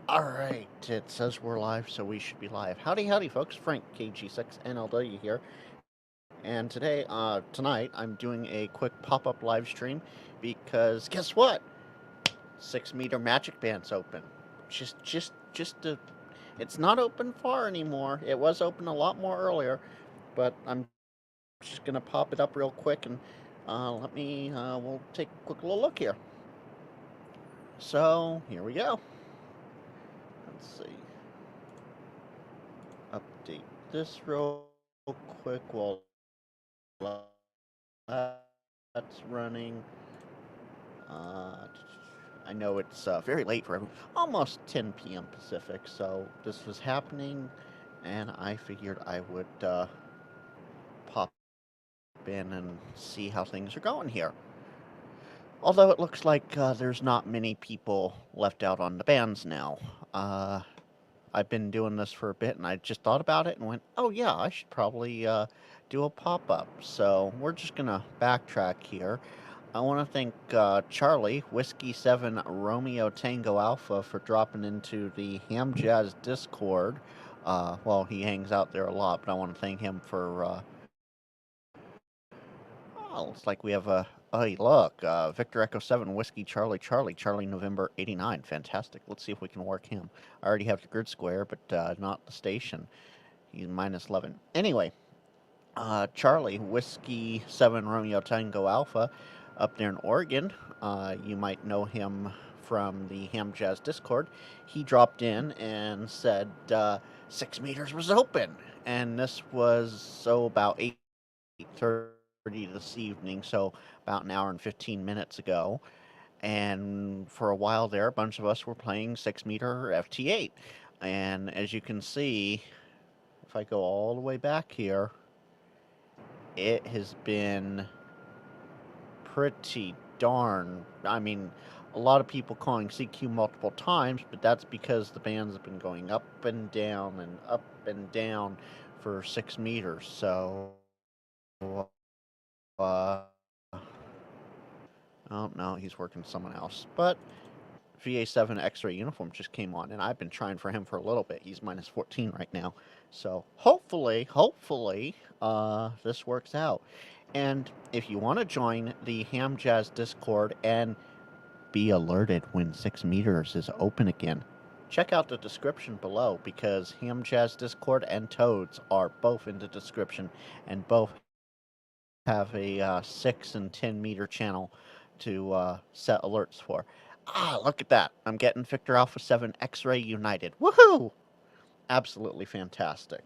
Alright, it says we're live, so we should be live. Howdy, howdy, folks. Frank, KG6NLW here. And tonight, I'm doing a quick pop-up live stream because guess what? 6 Meter Magic Band's open. Just it's not open far anymore. It was open a lot more earlier, but I'm just gonna pop it up real quick and we'll take a quick little look here. So, here we go. Let's see. Update this real quick while that's running. Uh, I know it's very late for everyone, almost 10 p.m. Pacific, so this was happening, and I figured I would pop in and see how things are going here. Although it looks like there's not many people left out on the bands now. I've been doing this for a bit, and I just thought about it and went, oh yeah, I should probably do a pop-up. So we're just going to backtrack here. I want to thank Charlie, Whiskey 7 Romeo Tango Alpha, for dropping into the Ham Jazz Discord. Well, he hangs out there a lot, but I want to thank him for... oh, looks like we have a... hey, look, Victor Echo 7 Whiskey Charlie Charlie November 89. Fantastic. Let's see if we can work him. I already have the grid square, but not the station. He's minus 11. Anyway, Charlie, Whiskey 7 Romeo Tango Alpha, up there in Oregon. You might know him from the Ham Jazz Discord. He dropped in and said 6 meters was open. And this was, about 8:30 this evening, so about an hour and 15 minutes ago. And for a while there, a bunch of us were playing 6 meter FT8. And as you can see, if I go all the way back here, it has been pretty darn... I mean, a lot of people calling CQ multiple times, but that's because the bands have been going up and down for 6 meters. So, oh no, he's working with someone else. But VA7 X-Ray Uniform just came on, and I've been trying for him for a little bit. He's minus 14 right now. So hopefully, this works out. And if you want to join the Ham Jazz Discord and be alerted when 6 meters is open again, check out the description below, because Ham Jazz Discord and Toads are both in the description, and both have a 6 and 10 meter channel to set alerts for. Ah, look at that. I'm getting Victor Alpha 7 X-Ray United. Woohoo! Absolutely fantastic.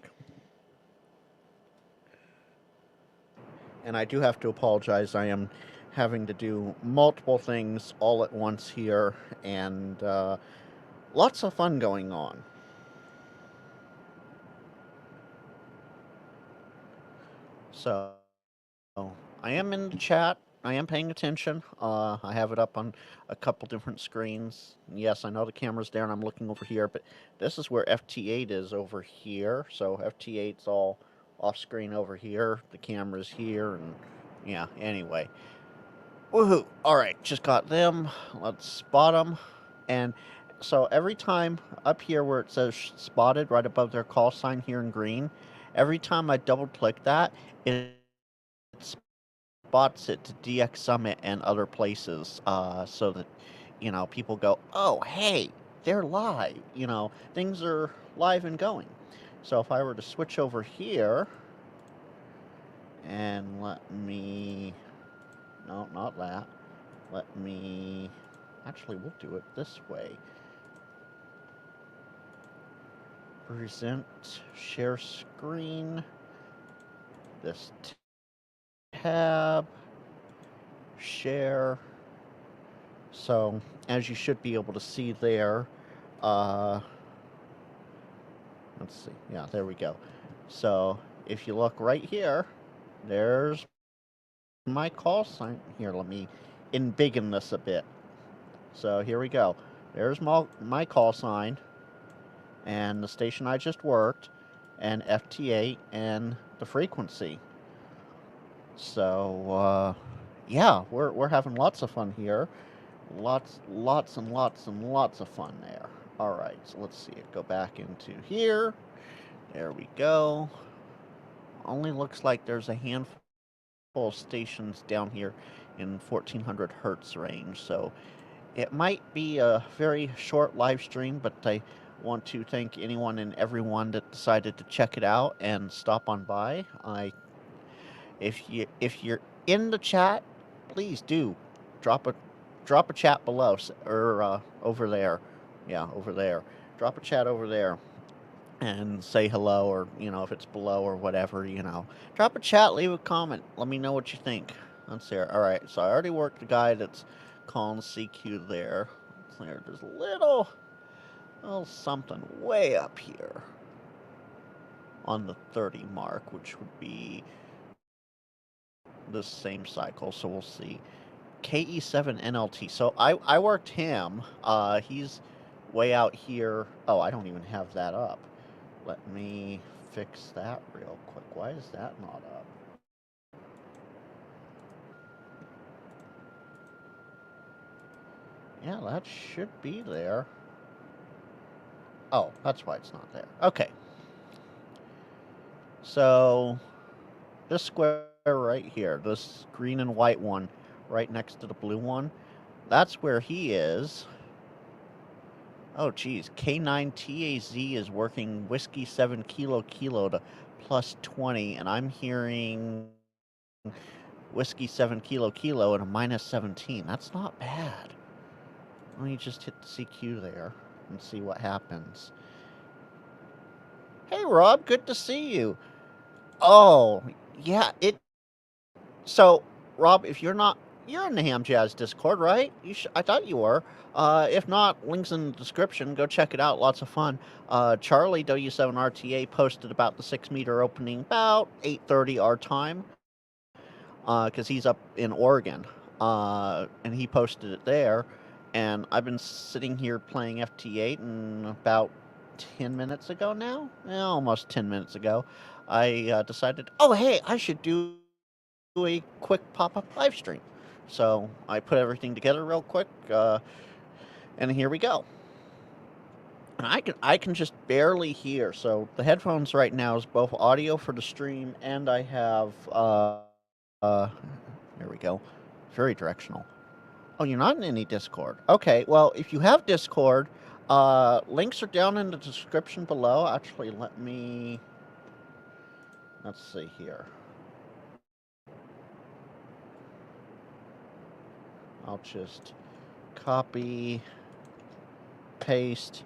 And I do have to apologize. I am having to do multiple things all at once here, and lots of fun going on. So, I am in the chat. I am paying attention. I have it up on a couple different screens. Yes, I know the camera's there and I'm looking over here, but this is where FT8 is over here. So FT8's all off screen over here. The camera's here, and yeah, anyway. Woohoo! Alright, just got them. Let's spot them. And so every time up here where it says spotted right above their call sign here in green, every time I double click that, it spots it to DX Summit and other places, so that, people go, oh, hey, they're live. Things are live and going. So if I were to switch over here, and no, not that. Actually, we'll do it this way. Present, share screen, this tab, share. So, as you should be able to see there, let's see, yeah, there we go. So, if you look right here, there's my call sign. Here, let me embiggen this a bit. So, here we go. There's my call sign, and the station I just worked, and FT8, and the frequency. So, yeah, we're having lots of fun here. Lots and lots of fun there. All right, so let's see it. Go back into here. There we go. Only looks like there's a handful of stations down here in 1400 hertz range, so it might be a very short live stream, but I want to thank anyone and everyone that decided to check it out and stop on by. If you're in the chat, please do drop a chat below or over there. Yeah, over there. Drop a chat over there and say hello, or if it's below or whatever, drop a chat, leave a comment, let me know what you think. That's there. All right, so I already worked the guy that's calling CQ there. There's a little something way up here on the 30 mark, which would be the same cycle, so we'll see. KE7 NLT. So I worked him. He's way out here. Oh, I don't even have that up. Let me fix that real quick. Why is that not up? Yeah, that should be there. Oh, that's why it's not there. Okay. So, this square right here, this green and white one, right next to the blue one, that's where he is. Oh, geez. K9TAZ is working Whiskey 7 Kilo Kilo to plus 20, and I'm hearing Whiskey 7 Kilo Kilo at a minus 17. That's not bad. Let me just hit the CQ there and see what happens. Hey, Rob, good to see you. Oh, yeah, So, Rob, if you're in the Ham Jazz Discord, right? I thought you were. If not, links in the description. Go check it out. Lots of fun. Charlie W7RTA posted about the 6-meter opening about 8:30 our time, because he's up in Oregon, and he posted it there. And I've been sitting here playing FT8, and about 10 minutes ago now, almost 10 minutes ago, I decided, oh, hey, I should do a quick pop-up live stream. So I put everything together real quick, and here we go. And I can just barely hear. So the headphones right now is both audio for the stream, and I have there we go, very directional. Oh, you're not in any Discord. Okay, well, if you have Discord, links are down in the description below. Actually, let's see here. I'll just copy, paste.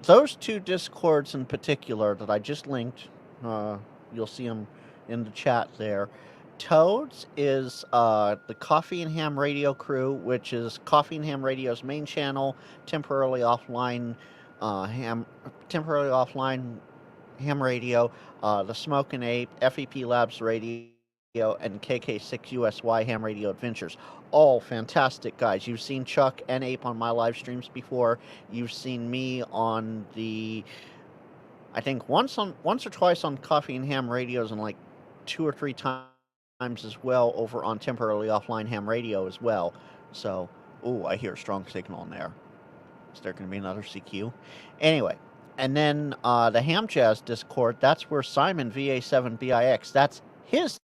Those two Discords in particular that I just linked, you'll see them in the chat there. Toads is the Coffee and Ham Radio crew, which is Coffee and Ham Radio's main channel, temporarily offline ham radio, the Smoke and Ape, FEP Labs Radio, and KK6USY Ham Radio Adventures. All fantastic guys. You've seen Chuck and Ape on my live streams before. You've seen me on I think once or twice on Coffee and Ham Radios, and like 2 or 3 times as well over on Temporarily Offline Ham Radio as well. So, I hear a strong signal in there. Is there going to be another CQ? Anyway, and then the Ham Jazz Discord, that's where Simon VA7BIX, that's his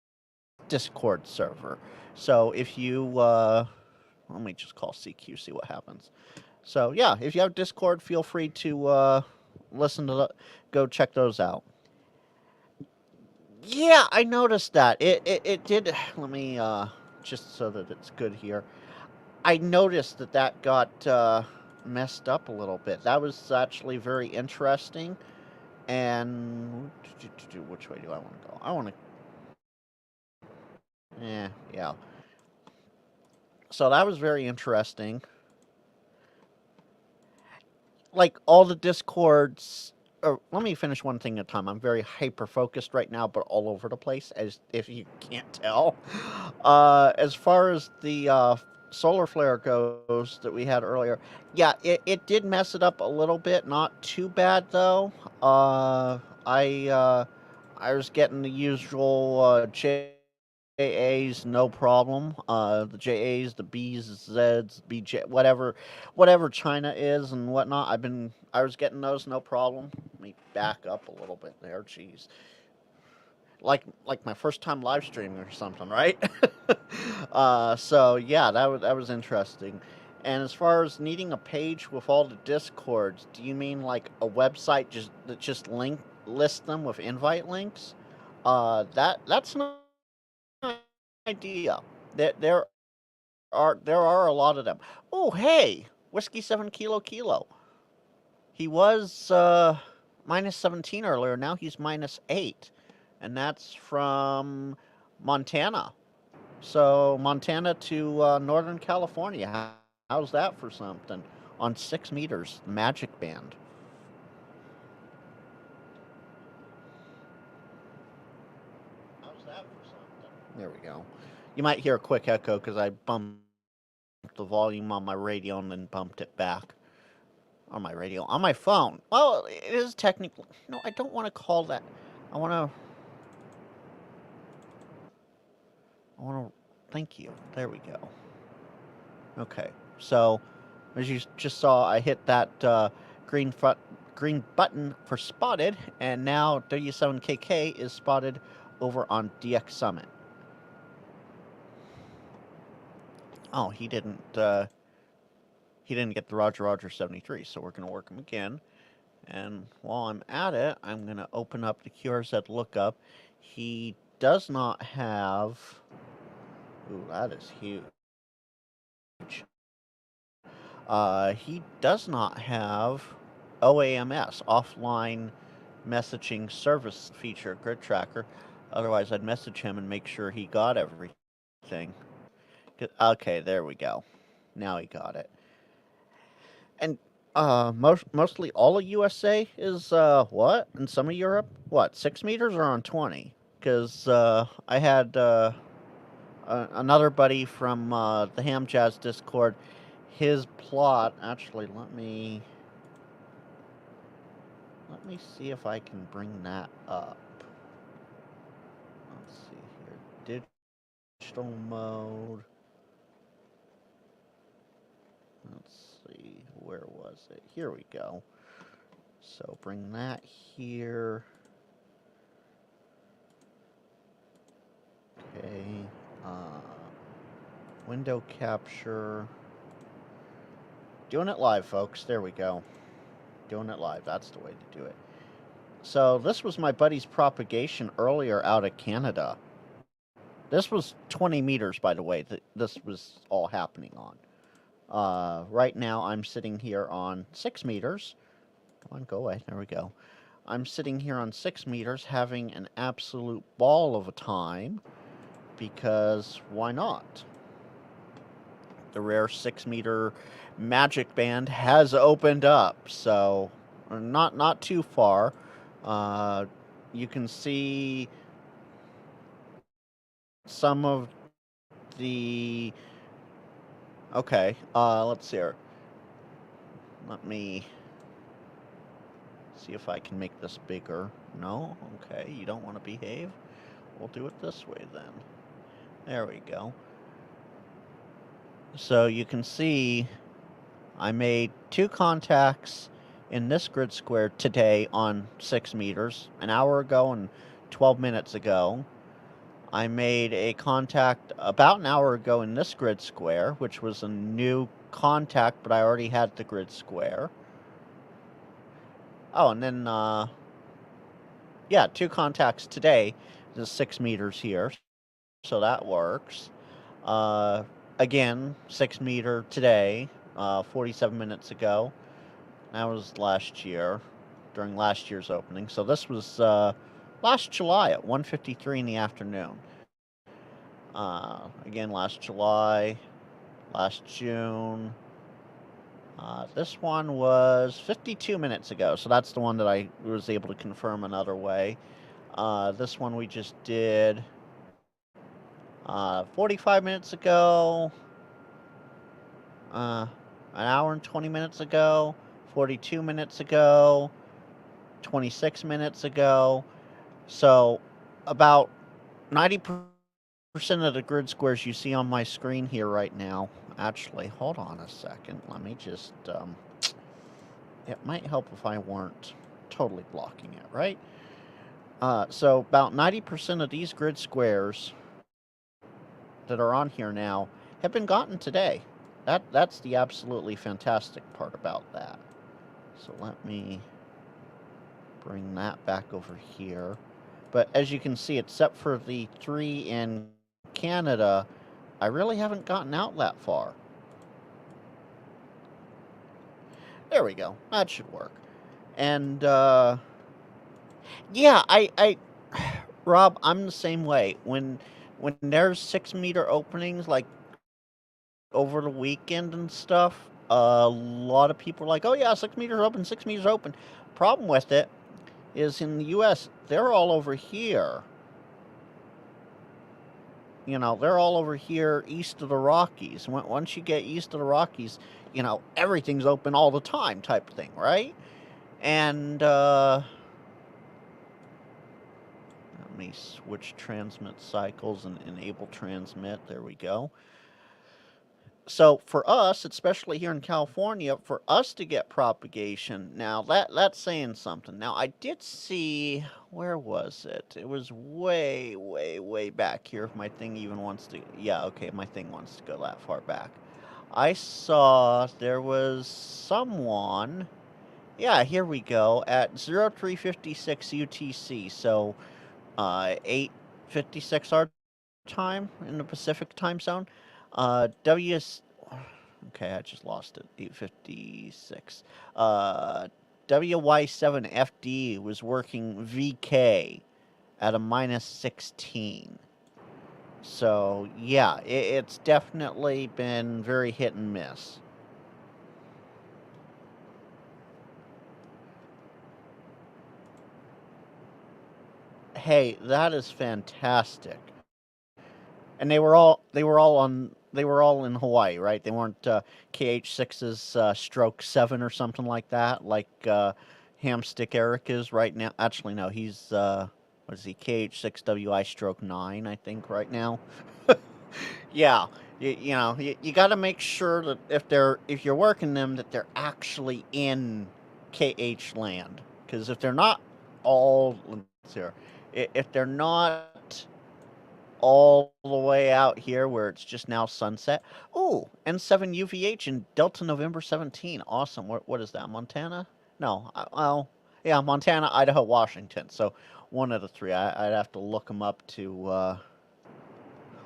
Discord server. So if you, let me just call CQ, see what happens. So yeah, if you have Discord, feel free to go check those out. Yeah, I noticed that. It did. Let me, just so that it's good here. I noticed that got messed up a little bit. That was actually very interesting. And which way do I want to go? I want to. Yeah. So that was very interesting. Like all the Discords. Let me finish one thing at a time. I'm very hyper-focused right now, but all over the place, as if you can't tell. As far as the solar flare goes that we had earlier, yeah, it did mess it up a little bit. Not too bad, though. I was getting the usual JAs, no problem. The JAs, the Bs, Zs, BJ, whatever China is and whatnot. I was getting those, no problem. Let me back up a little bit there. Jeez, like my first time live streaming or something, right? So yeah, that was interesting. And as far as needing a page with all the discords, do you mean like a website that just list them with invite links? That's an idea. There are a lot of them. Oh hey, whiskey 7 kilo. He was minus 17 earlier. Now he's minus 8, and that's from Montana. So Montana to Northern California. How's that for something? On 6 meters, Magic Band. How's that for something? There we go. You might hear a quick echo because I bumped the volume on my radio and then bumped it back on my radio on my phone. Well, it is technically. No, I don't want to call that. I want to. I want to. Thank you. There we go. Okay. So, as you just saw, I hit that green green button for spotted, and now W7KK is spotted over on DX Summit. Oh, he didn't get the Roger 73, so we're going to work him again. And while I'm at it, I'm going to open up the QRZ lookup. He does not have... Ooh, that is huge. He does not have OAMS, Offline Messaging Service feature, Grid Tracker. Otherwise, I'd message him and make sure he got everything. Okay, there we go. Now he got it. And mostly all of USA is what? And some of Europe, what? 6 meters or on 20? Because I had another buddy from the Ham Jazz Discord. His plot, actually, let me see if I can bring that up. Let's see here, digital mode. Let's see, where was it? Here we go. So bring that here. Okay. Window capture. Doing it live, folks. There we go. Doing it live. That's the way to do it. So this was my buddy's propagation earlier out of Canada. This was 20 meters, by the way, that this was all happening on. Right now, I'm sitting here on 6 meters. Come on, go away. There we go. I'm sitting here on 6 meters having an absolute ball of a time because why not? The rare 6 meter Magic Band has opened up, so not too far. You can see some of the... Okay, let's see here. Let me see if I can make this bigger. No? Okay, you don't want to behave? We'll do it this way then. There we go. So you can see I made 2 contacts in this grid square today on 6 meters, an hour ago and 12 minutes ago. I made a contact about an hour ago in this grid square, which was a new contact, but I already had the grid square. Oh, and then, yeah, 2 contacts today. There's 6 meters here, so that works. Again, 6 meter today, 47 minutes ago. That was last year, during last year's opening. So this was last July at 1:53 in the afternoon. Again, last July, last June. This one was 52 minutes ago, so that's the one that I was able to confirm another way. This one we just did 45 minutes ago, an hour and 20 minutes ago, 42 minutes ago, 26 minutes ago. So about 90% of the grid squares you see on my screen here right now. Actually, hold on a second. Let me just, it might help if I weren't totally blocking it, right? So about 90% of these grid squares that are on here now have been gotten today. That's the absolutely fantastic part about that. So let me bring that back over here. But as you can see, except for the 3 in Canada, I really haven't gotten out that far. There we go. That should work. And, yeah, Rob, I'm the same way. When there's 6-meter openings, like, over the weekend and stuff, a lot of people are like, oh yeah, 6 meters open, 6 meters open. Problem with it is in the U.S., they're all over here. You know, they're all over here east of the Rockies. Once you get east of the Rockies, you know, everything's open all the time type thing, right? And, let me switch transmit cycles and enable transmit. There we go. So for us, especially here in California, for us to get propagation, now that's saying something. Now I did see, where was it? It was way, way, way back here. If my thing even wants to, yeah, okay, my thing wants to go that far back. I saw there was someone, yeah, here we go, at 0356 UTC, so 8:56 our time in the Pacific time zone. Okay, I just lost it. 8:56. WY7FD was working VK at a -16. So, yeah, it's definitely been very hit and miss. Hey, that is fantastic. And they were all in Hawaii, right? They weren't KH6's Stroke 7 or something like that, like Hamstick Eric is right now. Actually, no, he's what is he? KH6WI Stroke 9, I think, right now. Yeah, you know, you got to make sure that if you're working them, that they're actually in KH land, because if they're not all, let's see here, if they're not all the way out here where it's just now sunset. Ooh, N7 UVH in Delta November 17. Awesome. What is that? Montana? No. Well, yeah, Montana, Idaho, Washington. So one of the three. I'd have to look them up to.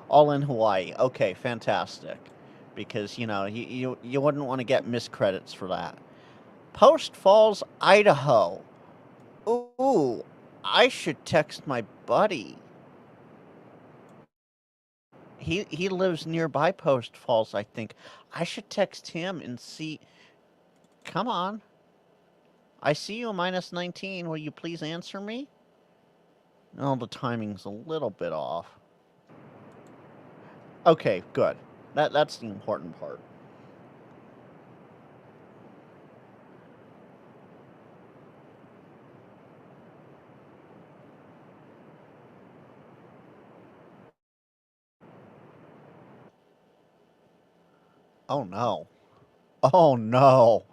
All in Hawaii. Okay, fantastic. Because you know you wouldn't want to get miscredits for that. Post Falls, Idaho. Ooh, I should text my buddy. He lives nearby Post Falls, I think. I should text him and see. Come on. I see you -19. Will you please answer me? Oh, the timing's a little bit off. Okay, good. That's the important part. Oh no. Oh no.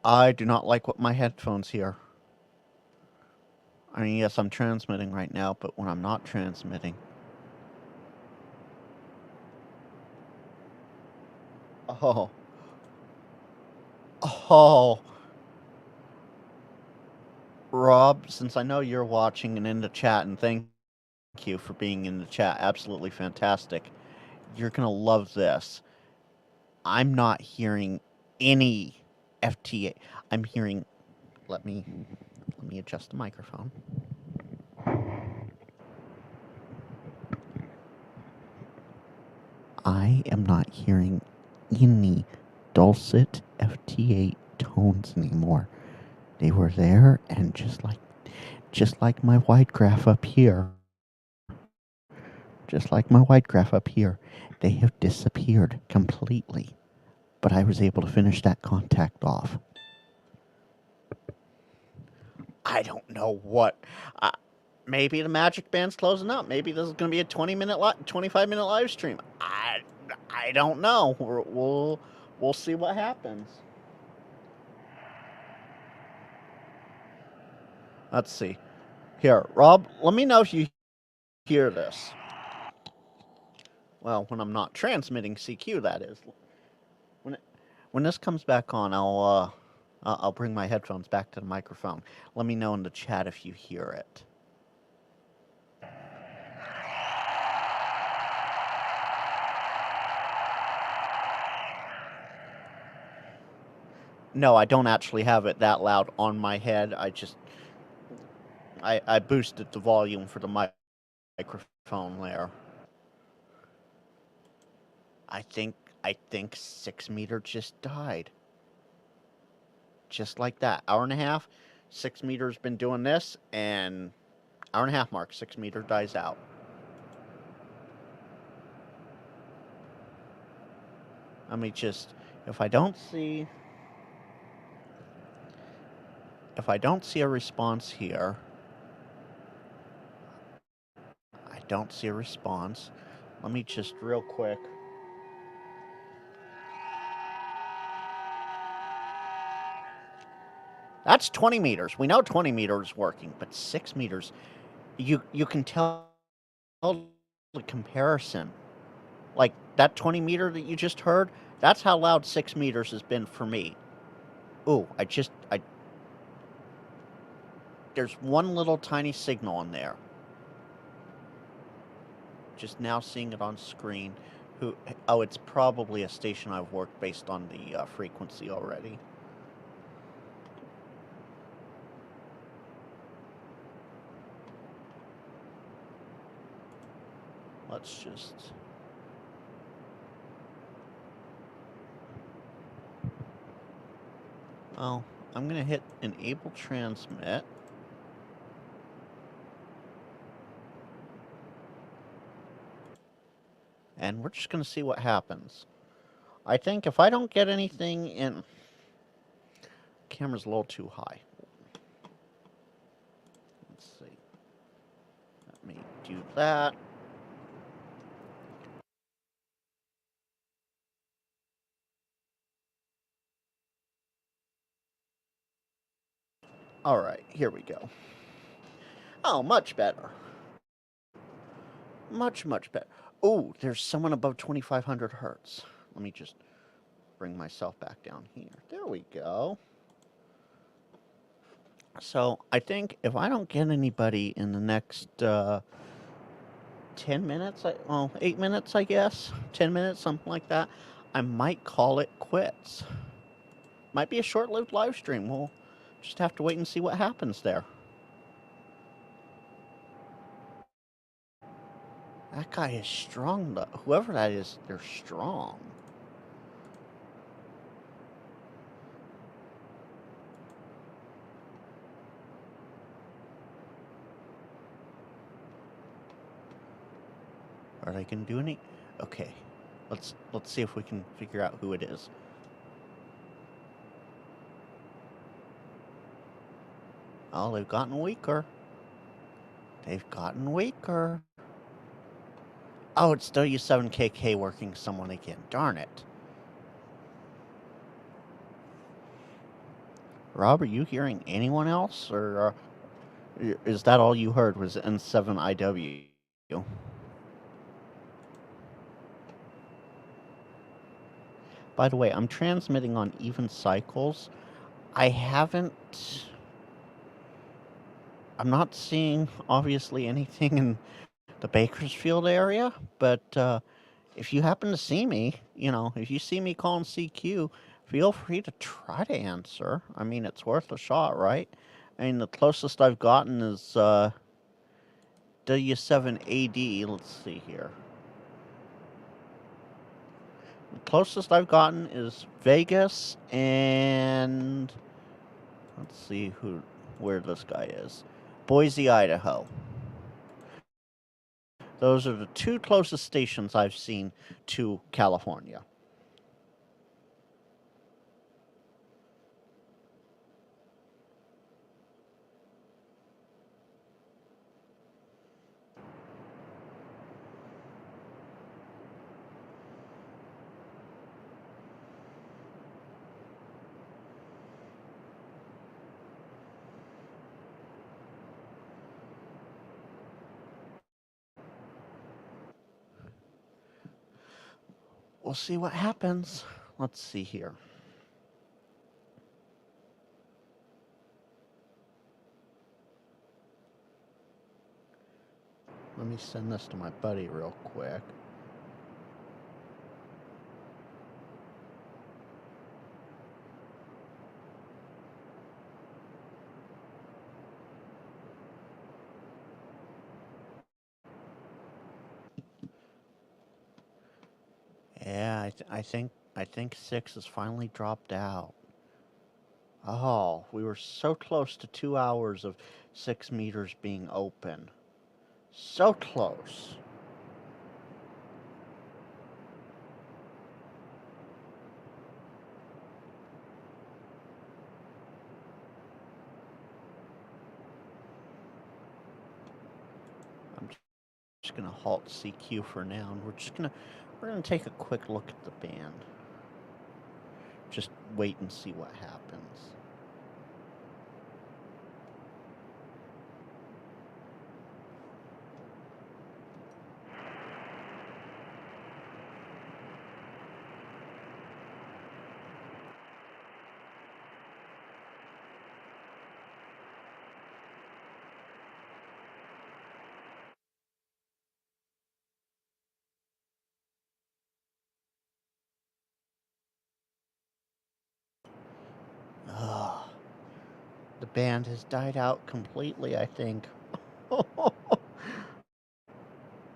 I do not like what my headphones hear. I mean, yes, I'm transmitting right now, but when I'm not transmitting. Oh. Oh. Rob, since I know you're watching and in the chat, and thank you for being in the chat, absolutely fantastic. You're gonna love this. I'm not hearing any FTA. I'm hearing. Let me adjust the microphone. I am not hearing any dulcet FTA tones anymore. They were there, and just like my wide graph up here, they have disappeared completely. But I was able to finish that contact off. I don't know what. maybe the Magic Band's closing up. Maybe this is going to be a 25-minute live stream. I don't know. We'll see what happens. Let's see. Here, Rob, let me know if you hear this. Well, when I'm not transmitting CQ, that is. When this comes back on, I'll bring my headphones back to the microphone. Let me know in the chat if you hear it. No, I don't actually have it that loud on my head. I boosted the volume for the microphone there. I think 6 meter just died. Just like that. Hour and a half, 6 meter's been doing this, and hour and a half mark, 6 meter dies out. Let me just, if I don't see a response here, I don't see a response. Let me just real quick. That's 20 meters. We know 20 meters working, but 6 meters, you can tell the comparison. Like that 20 meter that you just heard, that's how loud 6 meters has been for me. Ooh, there's one little tiny signal in there. Just now seeing it on screen. Oh, it's probably a station I've worked based on the frequency already. Let's just... Well, I'm going to hit enable transmit. And we're just going to see what happens. I think if I don't get anything in... Camera's a little too high. Let's see. Let me do that. All right, here we go. Oh, much better. Much better. Oh, there's someone above 2,500 hertz. Let me just bring myself back down here. There we go. So I think if I don't get anybody in the next 10 minutes, 8 minutes, I guess, 10 minutes, something like that, I might call it quits. Might be a short-lived live stream. We'll just have to wait and see what happens there. That guy is strong, though. Whoever that is, they're strong. Are they going to do any? Okay, let's see if we can figure out who it is. Oh, they've gotten weaker. They've gotten weaker. Oh, it's W7KK working someone again. Darn it. Rob, are you hearing anyone else? Or is that all you heard was N7IW? By the way, I'm transmitting on even cycles. I'm not seeing, obviously, anything in the Bakersfield area, but if you happen to see me, if you see me calling CQ, feel free to try to answer. I mean, it's worth a shot, right? I mean, the closest I've gotten is W7AD. Let's see here. The closest I've gotten is Vegas and let's see where this guy is. Boise, Idaho. Those are the two closest stations I've seen to California. we'll see what happens. Let's see here. Let me send this to my buddy real quick. Yeah, I think 6 has finally dropped out. Oh, we were so close to 2 hours of 6 meters being open. So close. I'm just gonna halt CQ for now, and we're gonna take a quick look at the band. Just wait and see what happens. Ugh. The band has died out completely, I think.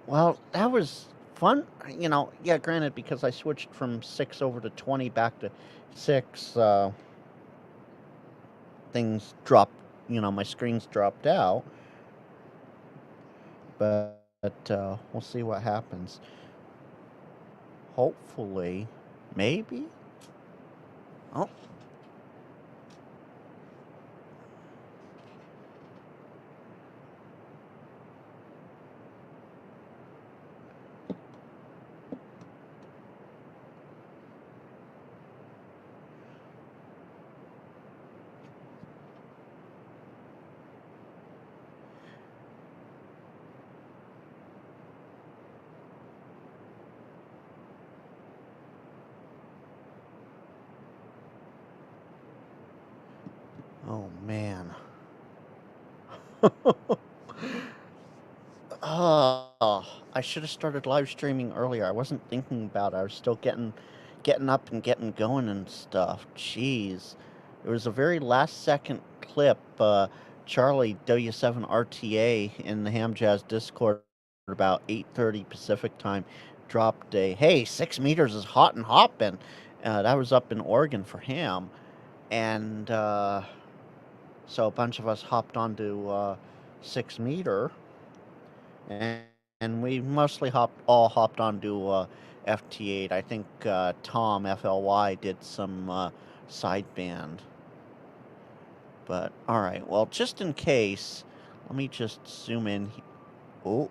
Well, that was fun. You know, yeah, granted, because I switched from 6 over to 20 back to 6, things dropped, my screens dropped out. But we'll see what happens. Hopefully, maybe? Oh. Oh, man. Oh, I should have started live streaming earlier. I wasn't thinking about it. I was still getting up and getting going and stuff. Jeez. It was a very last second clip. Charlie W7RTA in the Ham Jazz Discord at about 8:30 Pacific time dropped a, hey, 6 meters is hot and hopping. That was up in Oregon for Ham. And so a bunch of us hopped onto 6 meter. And we mostly all hopped onto FT8. I think Tom FLY did some sideband. But all right, well, just in case, let me just zoom in. Oh,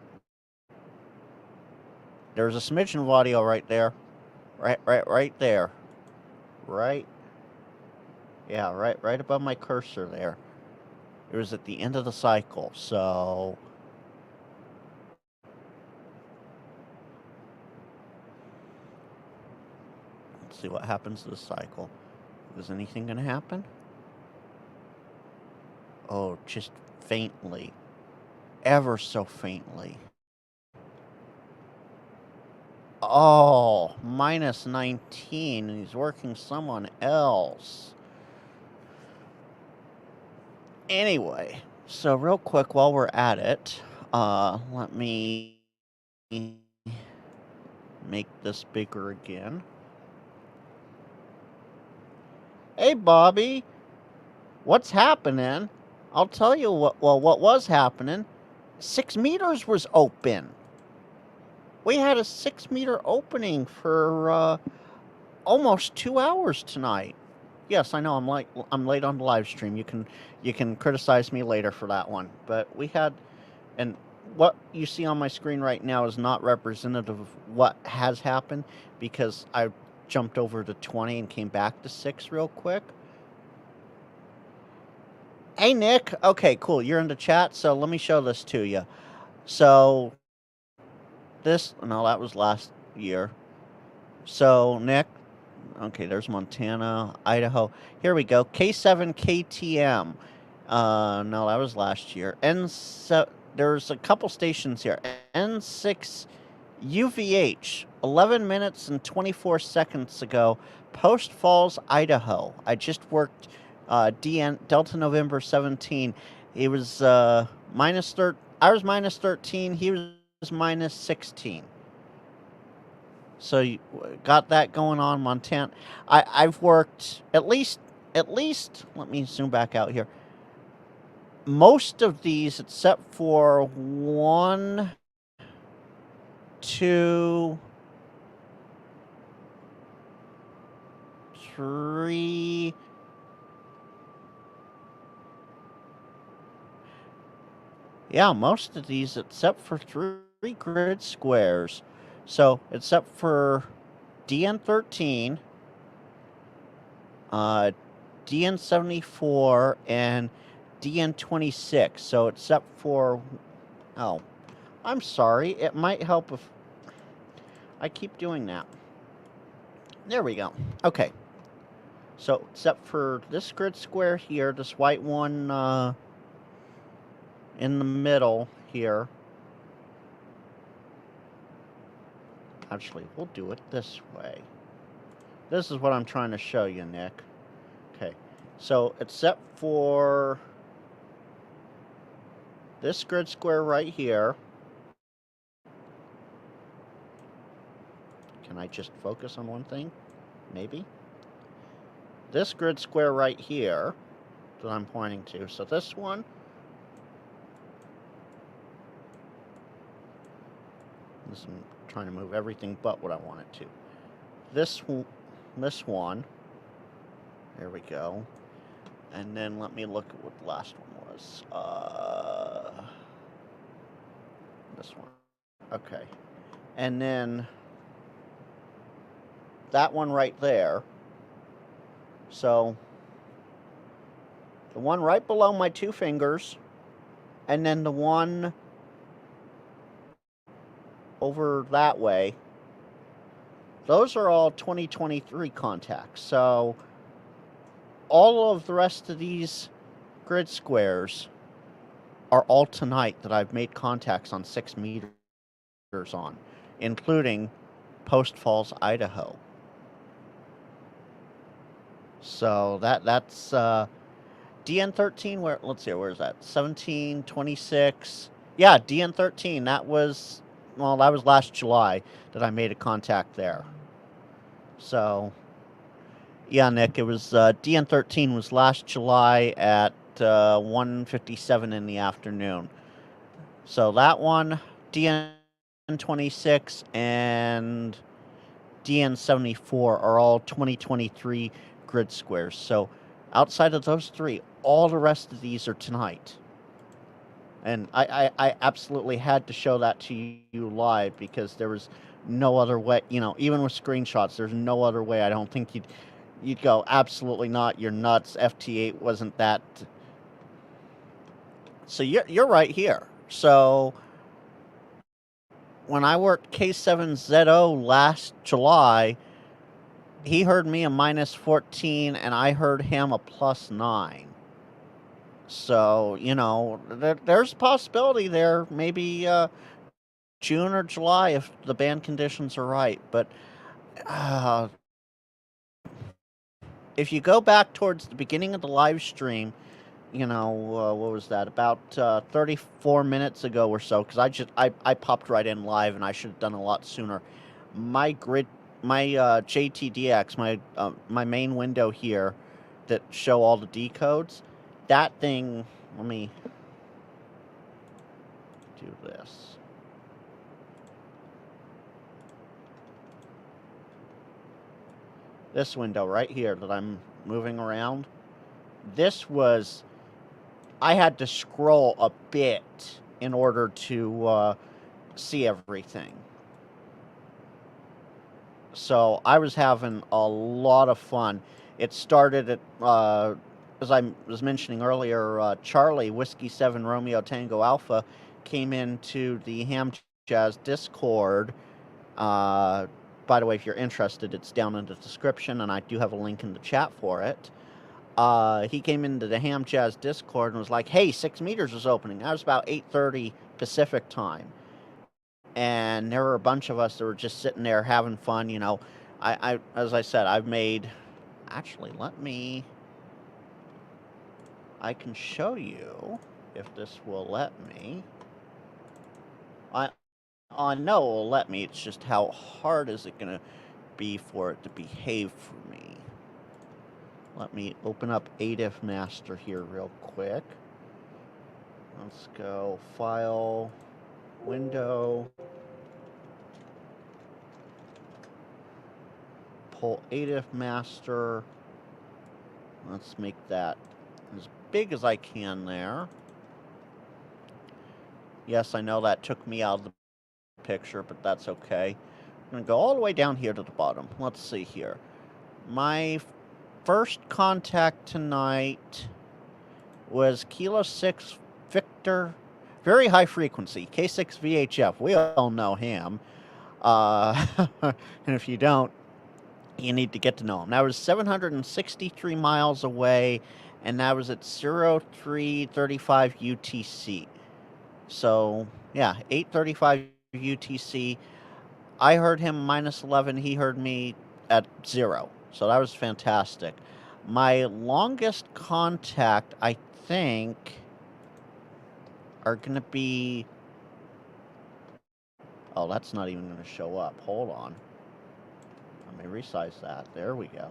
there's a smidgen of audio right there, right there, right. Yeah, right above my cursor there. It was at the end of the cycle, so. See what happens this cycle. Is anything going to happen? Oh, just faintly. Ever so faintly. Oh, minus 19. He's working someone else. Anyway, so real quick while we're at it, let me make this bigger again. Hey, Bobby, what's happening? I'll tell you what was happening. 6 meters was open. We had a 6 meter opening for almost 2 hours tonight. Yes, I know I'm late on the live stream. You can criticize me later for that one. But we had, and what you see on my screen right now is not representative of what has happened, because I jumped over to 20 and came back to 6 real quick. Hey, Nick. Okay, cool. You're in the chat, so let me show this to you. So, no, that was last year. So, Nick, okay, there's Montana, Idaho. Here we go. K7 KTM. No, that was last year. There's a couple stations here. N6 UVH, 11 minutes and 24 seconds ago, Post Falls, Idaho. I just worked Delta November 17. He was minus 13. I was minus 13. He was minus 16. So you got that going on, Montana. I've worked at least. Let me zoom back out here. Most of these, except for 1, 2, 3. Yeah, most of these, except for 3 grid squares. So, except for DN13, DN74, and DN26. So, except for... Oh, I'm sorry. It might help if I keep doing that. There we go. Okay. So, except for this grid square here, this white one in the middle here. Actually, we'll do it this way. This is what I'm trying to show you, Nick. Okay. So, except for this grid square right here. Can I just focus on one thing? Maybe. This grid square right here that I'm pointing to. So this one. I'm trying to move everything but what I want it to. This one. There we go. And then let me look at what the last one was. This one. Okay. And then that one right there. So the one right below my 2 fingers, and then the one over that way, those are all 2023 contacts. So all of the rest of these grid squares are all tonight that I've made contacts on 6 meters on, including Post Falls, Idaho. So that's DN13. Where, let's see, where's that? 17, 26. Yeah, DN13. That was last July that I made a contact there. So yeah, Nick, it was DN13 was last July at 1:57 in the afternoon. So that one, DN26 and DN74 are all 2023 grid squares. So outside of those 3, all the rest of these are tonight. And I absolutely had to show that to you live because there was no other way. You know, even with screenshots, there's no other way. I don't think you'd go, absolutely not, you're nuts, FT8 wasn't that. So you're right here. So when I worked K7ZO last July, he heard me a minus 14, and I heard him a plus 9. So, you know, there's a possibility there, maybe June or July if the band conditions are right. But if you go back towards the beginning of the live stream, you know, what was that? About 34 minutes ago or so, because I popped right in live, and I should have done a lot sooner. My JTDX, my main window here that show all the decodes, that thing, let me do this. This window right here that I'm moving around, I had to scroll a bit in order to see everything. So I was having a lot of fun. It started at, as I was mentioning earlier, Charlie, Whiskey 7 Romeo Tango Alpha, came into the Ham Jazz Discord about by the way, if you're interested, it's down in the description, and I do have a link in the chat for it. He came into the Ham Jazz Discord and was like, "Hey, 6 meters is opening." That was about 8:30 Pacific time, and there were a bunch of us that were just sitting there having fun. You know, as I said, I've made. Actually, I can show you if this will let me. I know it will let me. It's just how hard is it gonna be for it to behave for me. Let me open up ADIF Master here real quick. Let's go File, Window, pull ADIF Master. Let's make that as big as I can there. Yes, I know that took me out of the picture, but that's okay. I'm going to go all the way down here to the bottom. Let's see here. My first contact tonight was Kilo 6 Victor, very high frequency, K6 VHF. We all know him. And if you don't, you need to get to know him. That was 763 miles away, and that was at 0335 UTC. So, yeah, 835 UTC. I heard him -11. He heard me at 0. So that was fantastic. My longest contact, I think, are going to be... Oh, that's not even going to show up. Hold on. Let me resize that. There we go.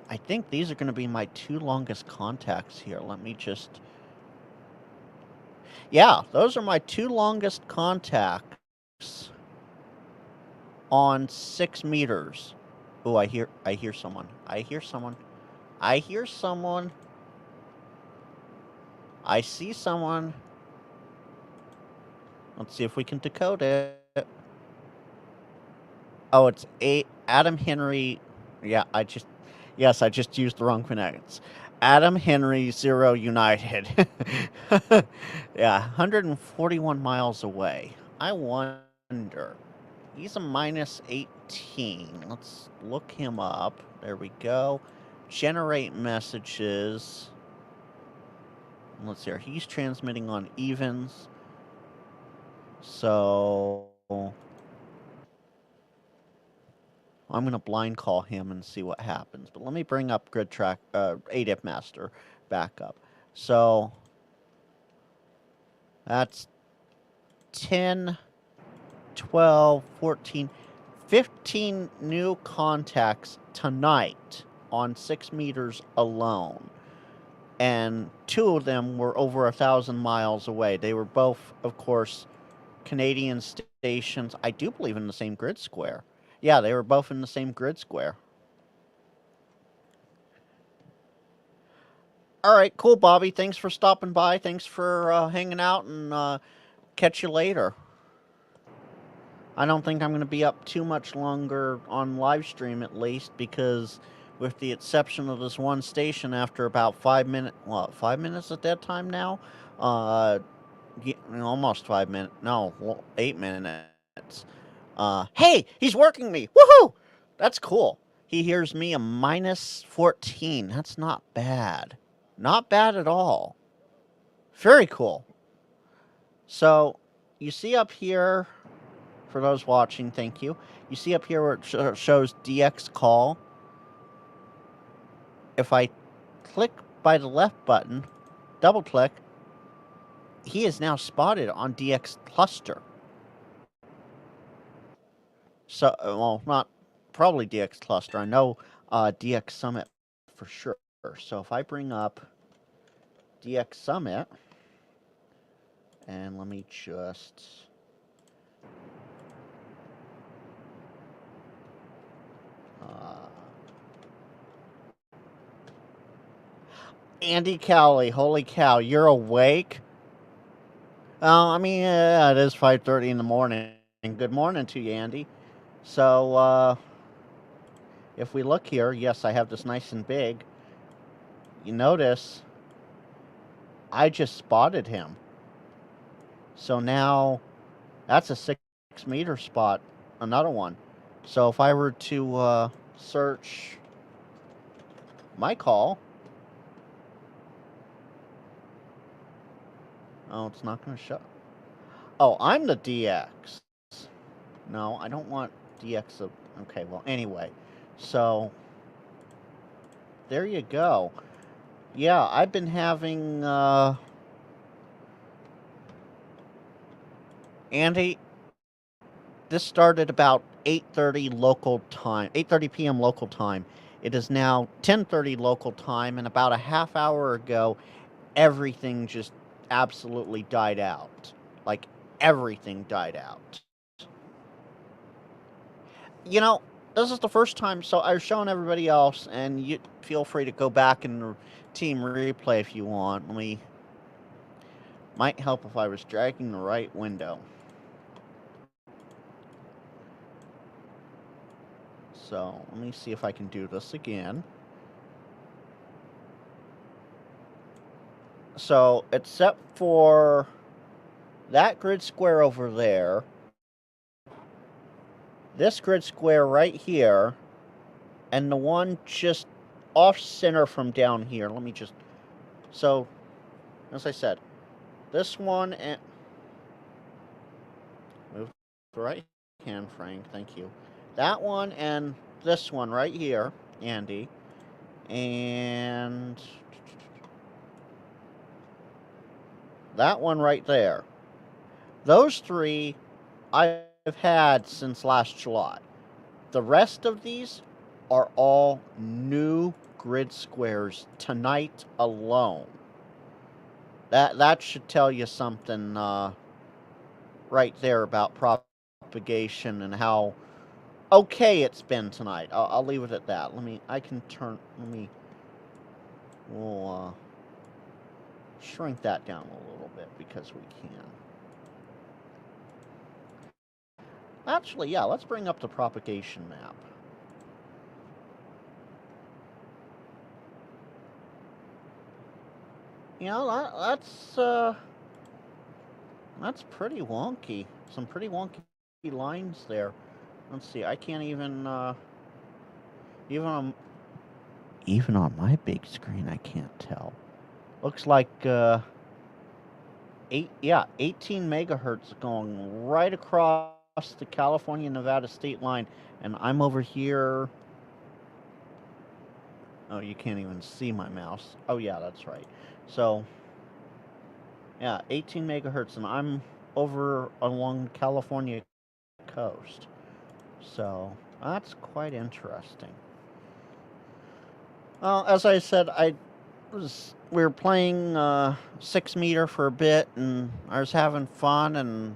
I think these are going to be my 2 longest contacts here. Let me just... Yeah, those are my 2 longest contacts on 6 meters. Oh, I hear someone. I hear someone. I hear someone. I see someone. Let's see if we can decode it. Oh, it's Adam Henry. Yeah, I just used the wrong phonetics. Adam Henry 0 United. Yeah, 141 miles away. I wonder. He's a -18. Let's look him up. There we go. Generate messages. Let's see here. He's transmitting on evens. So I'm going to blind call him and see what happens. But let me bring up ADIF Master back up. So that's 10, 12, 14, 15 new contacts tonight on 6 meters alone. And 2 of them were over 1,000 miles away. They were both, of course, Canadian stations. I do believe in the same grid square. Yeah, they were both in the same grid square. All right, cool, Bobby. Thanks for stopping by. Thanks for hanging out, and catch you later. I don't think I'm going to be up too much longer on live stream, at least, because with the exception of this one station, after about 5 minutes, well, 5 minutes at that time now? Almost 5 minutes. No, 8 minutes. Hey, he's working me. Woohoo! That's cool. He hears me a -14. That's not bad. Not bad at all. Very cool. So, you see up here, for those watching, thank you. You see up here where it shows DX call. If I click by the left button, double click, he is now spotted on DX cluster. So, well, not probably DX cluster. I know DX Summit for sure. So if I bring up DX Summit, and let me just... Andy Cowley, holy cow, you're awake? I mean, yeah, it is 5:30 in the morning. Good morning to you, Andy. So, if we look here, yes, I have this nice and big. You notice, I just spotted him. So now, that's a 6 meter spot, another one. So if I were to search my call, oh, it's not going to show. Oh, I'm the DX. No, I don't want DX. Okay, well, anyway. So, there you go. Yeah, I've been having, Andy, this started about 8:30 local time, 8:30 p.m. local time. It is now 10:30 local time, and about a half hour ago, everything just absolutely died out. Like, everything died out. You know, this is the first time, so I was showing everybody else, and you feel free to go back and team replay if you want. Might help if I was dragging the right window. So, let me see if I can do this again. So, except for that grid square over there, this grid square right here, and the one just off center from down here. Let me just... So, as I said, this one and... Move the right hand, Frank. Thank you. That one and this one right here, Andy. And... that one right there. Those three I've had since last July. The rest of these are all new grid squares tonight alone. That should tell you something right there about propagation and how okay it's been tonight. I'll leave it at that. We'll shrink that down a little bit because we can. Actually, yeah, let's bring up the propagation map. You know, that's pretty wonky. Some pretty wonky lines there. Let's see, I can't even, even on my big screen, I can't tell. Looks like, 18 megahertz going right across the California-Nevada state line, and I'm over here. Oh, you can't even see my mouse. Oh, yeah, that's right. So, yeah, 18 megahertz, and I'm over along the California coast. So, that's quite interesting. Well, as I said, we were playing 6 meter for a bit, and I was having fun, and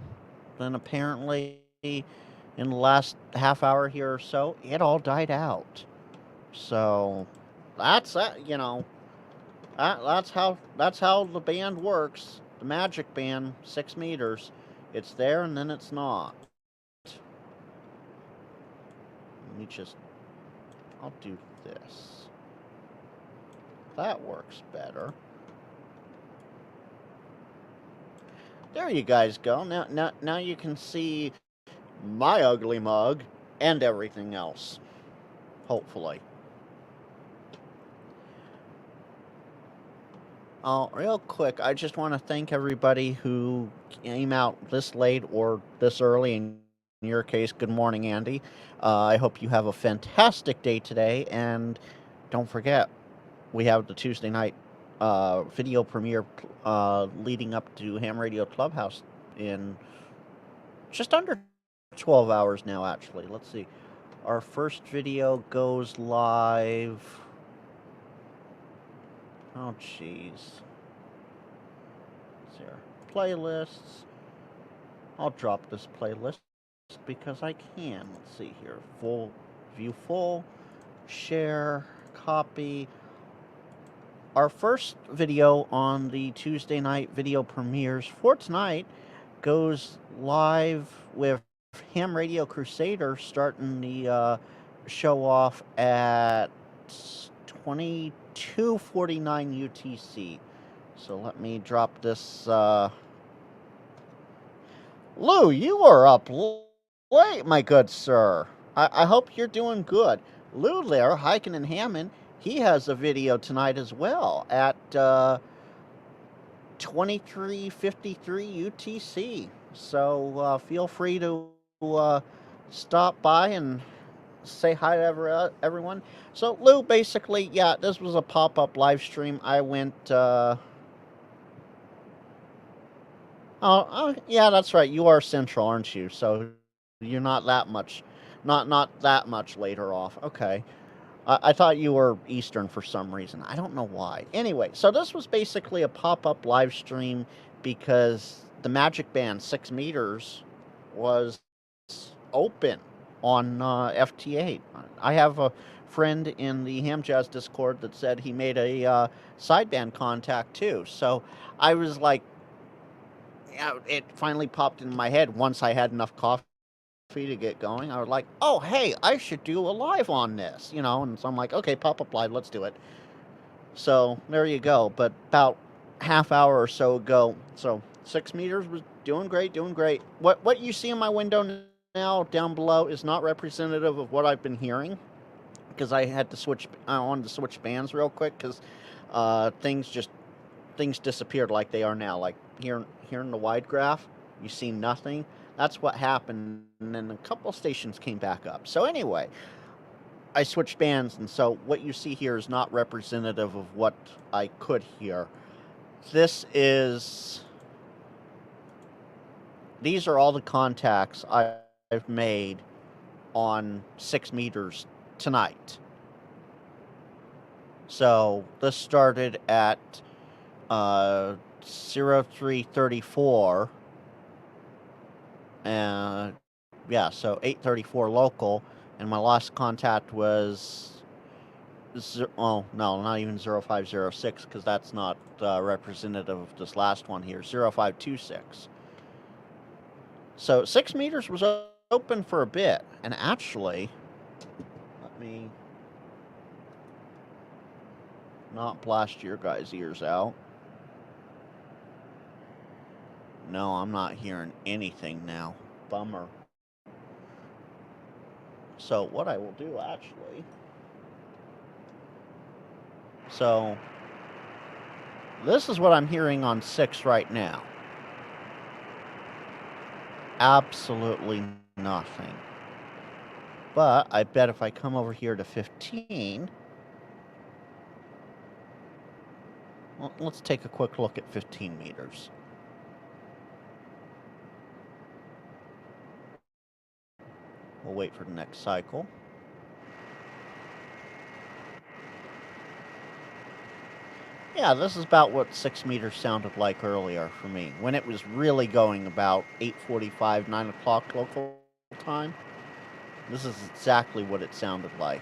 then apparently in the last half hour here or so, it all died out. So that's that. You know, that's how the band works. The magic band, 6 meters. It's there and then it's not. I'll do this. That works better. There you guys go. Now you can see my ugly mug and everything else. Hopefully. Real quick, I just want to thank everybody who came out this late or this early. In your case, good morning, Andy. I hope you have a fantastic day today, and don't forget, we have the Tuesday night video premiere leading up to Ham Radio Clubhouse in just under 12 hours now, actually. Let's see. Our first video goes live... Oh, jeez. Is there playlists? I'll drop this playlist because I can. Let's see here. View full, share, copy. Our first video on the Tuesday night video premieres for tonight goes live with Ham Radio Crusader starting the show off at 22:49 UTC. So let me drop this. Lou, you are up late, my good sir. I hope you're doing good. Lou there, hiking in Hammond, he has a video tonight as well at 2353 UTC. So feel free to stop by and say hi to everyone. So Lou, basically, yeah, this was a pop-up live stream. I went. Yeah, that's right. You are Central, aren't you? So you're not that much, not that much later off. Okay. I thought you were Eastern for some reason. I don't know why. Anyway, so this was basically a pop-up live stream because the Magic Band 6 meters was open on FT8. I have a friend in the Ham Jazz Discord that said he made a sideband contact too. So I was like, yeah, it finally popped in my head once I had enough coffee to get going. I was like, oh, hey, I should do a live on this, and so I'm like, okay, pop-up live, let's do it. So there you go. But about half hour or so ago, so 6 meters was doing great, doing great. What you see in my window now down below is not representative of what I've been hearing, because I had to switch, I wanted to switch bands real quick because things disappeared like they are now. Like here in the wide graph, you see nothing. That's what happened, and then a couple stations came back up. So anyway, I switched bands, and so what you see here is not representative of what I could hear. These are all the contacts I've made on 6 meters tonight. So this started at 0334, and yeah, so 834 local, and my last contact was no, not even 0506, because that's not representative of this last one here, 0526. So 6 meters was open for a bit, and actually, let me not blast your guys' ears out. No, I'm not hearing anything now. Bummer. So what I will do, actually, so this is what I'm hearing on 6 right now. Absolutely nothing. But I bet if I come over here to 15, well, let's take a quick look at 15 meters. We'll wait for the next cycle. Yeah, this is about what 6 meters sounded like earlier for me, when it was really going about 8:45, 9 o'clock local time. This is exactly what it sounded like.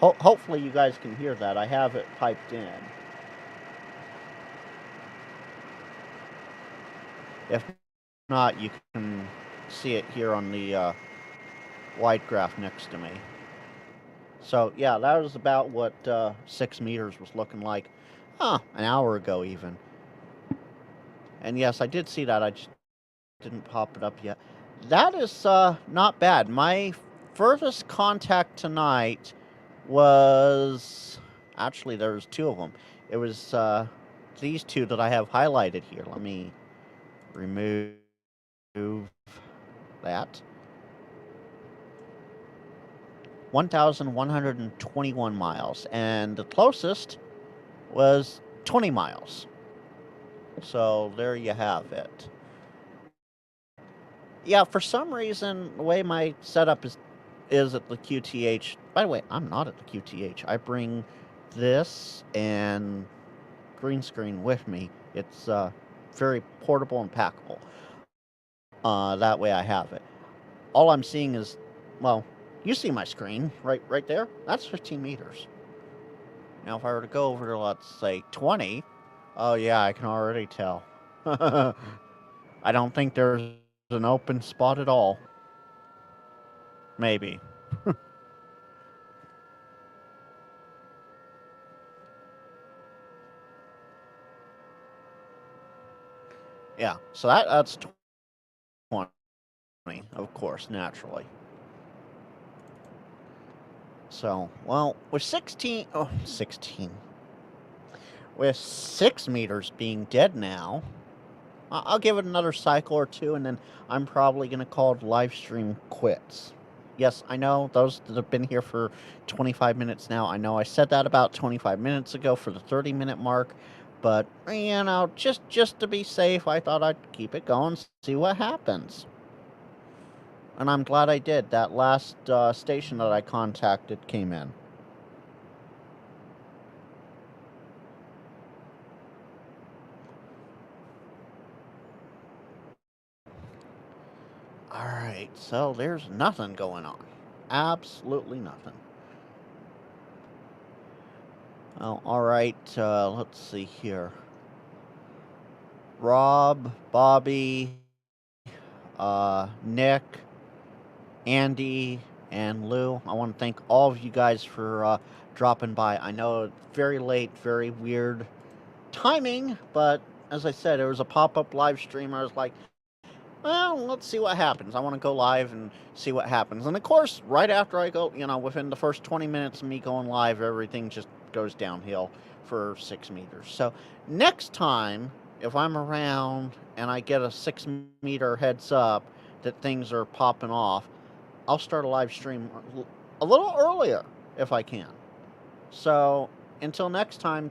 Hopefully you guys can hear that. I have it piped in. If not, you can see it here on the wide graph next to me. So yeah, that was about what 6 meters was looking like, an hour ago even. And yes, I did see that. I just didn't pop it up yet. That is not bad. My furthest contact tonight was, actually there was 2 of them. It was these 2 that I have highlighted here. Let me remove that. 1,121 miles, and the closest was 20 miles. So there you have it. Yeah, for some reason, the way my setup is at the QTH. By the way, I'm not at the QTH. I bring this and green screen with me. It's very portable and packable. That way I have it. All I'm seeing is, well, you see my screen right there. That's 15 meters. Now, if I were to go over to, let's say, 20, oh yeah, I can already tell. I don't think there's an open spot at all. Maybe. Yeah, so that's 20. of course, naturally. So, well, with 16, oh, 16, with 6 meters being dead now, I'll give it another cycle or two, and then I'm probably going to call the live stream quits. Yes, I know those that have been here for 25 minutes now. I know I said that about 25 minutes ago for the 30-minute mark, but you know, just to be safe, I thought I'd keep it going, see what happens. And I'm glad I did. That last station that I contacted came in. Alright, so there's nothing going on. Absolutely nothing. Well, alright, let's see here. Rob, Bobby, Nick, Andy, and Lou, I want to thank all of you guys for dropping by. I know it's very late, very weird timing, but as I said, it was a pop-up live stream. I was like, well, let's see what happens. I want to go live and see what happens. And of course, right after I go, you know, within the first 20 minutes of me going live, everything just goes downhill for 6 meters. So next time, if I'm around and I get a 6 meter heads up that things are popping off, I'll start a live stream a little earlier if I can. So until next time,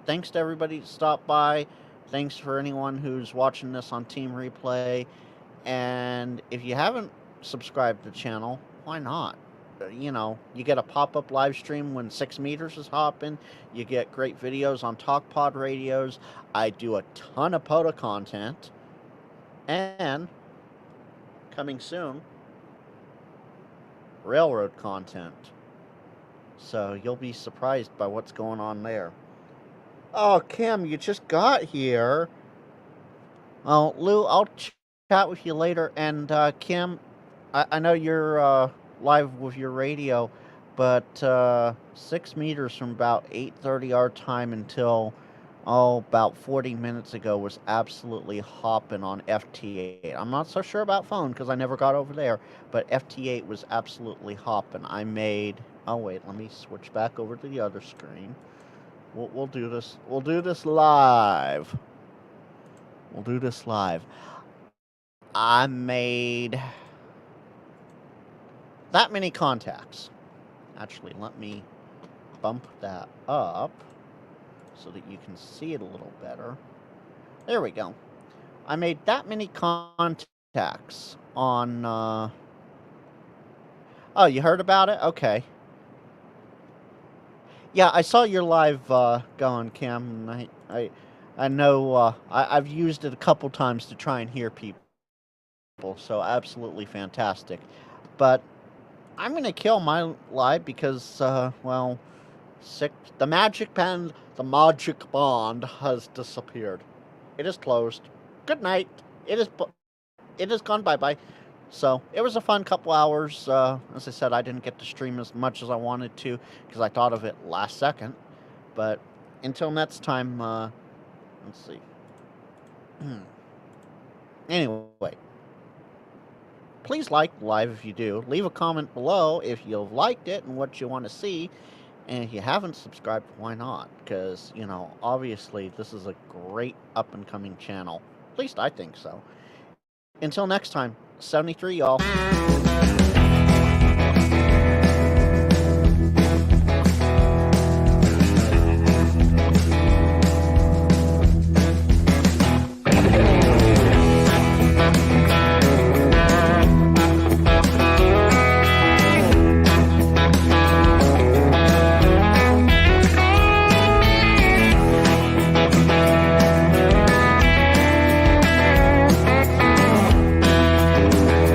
thanks to everybody who stopped by. Thanks for anyone who's watching this on Team Replay. And if you haven't subscribed to the channel, why not? You know, you get a pop-up live stream when 6 meters is hopping. You get great videos on TalkPod radios. I do a ton of POTA content. And coming soon, railroad content. So you'll be surprised by what's going on there. Oh, Kim, you just got here. Oh, Lou, I'll chat with you later. And Kim, I know you're live with your radio, but 6 meters from about 8:30 our time until about 40 minutes ago was absolutely hopping on FT8. I'm not so sure about phone because I never got over there, but FT8 was absolutely hopping. I made. Oh wait, let me switch back over to the other screen. We'll do this. We'll do this live. We'll do this live. I made that many contacts. Actually, let me bump that up so that you can see it a little better. There we go. I made that many contacts on... Oh, you heard about it? Okay. Yeah, I saw your live going, Cam. And I know I've used it a couple times to try and hear people, so absolutely fantastic. But I'm going to kill my live because, well, the magic pen, the magic bond has disappeared. It is closed. Good night. It is gone bye-bye. So it was a fun couple hours. As I said, I didn't get to stream as much as I wanted to because I thought of it last second. But until next time, let's see. Anyway, please like live if you do. Leave a comment below if you've liked it and what you want to see. And if you haven't subscribed, why not? Because, you know, obviously this is a great up-and-coming channel. At least I think so. Until next time, 73, y'all.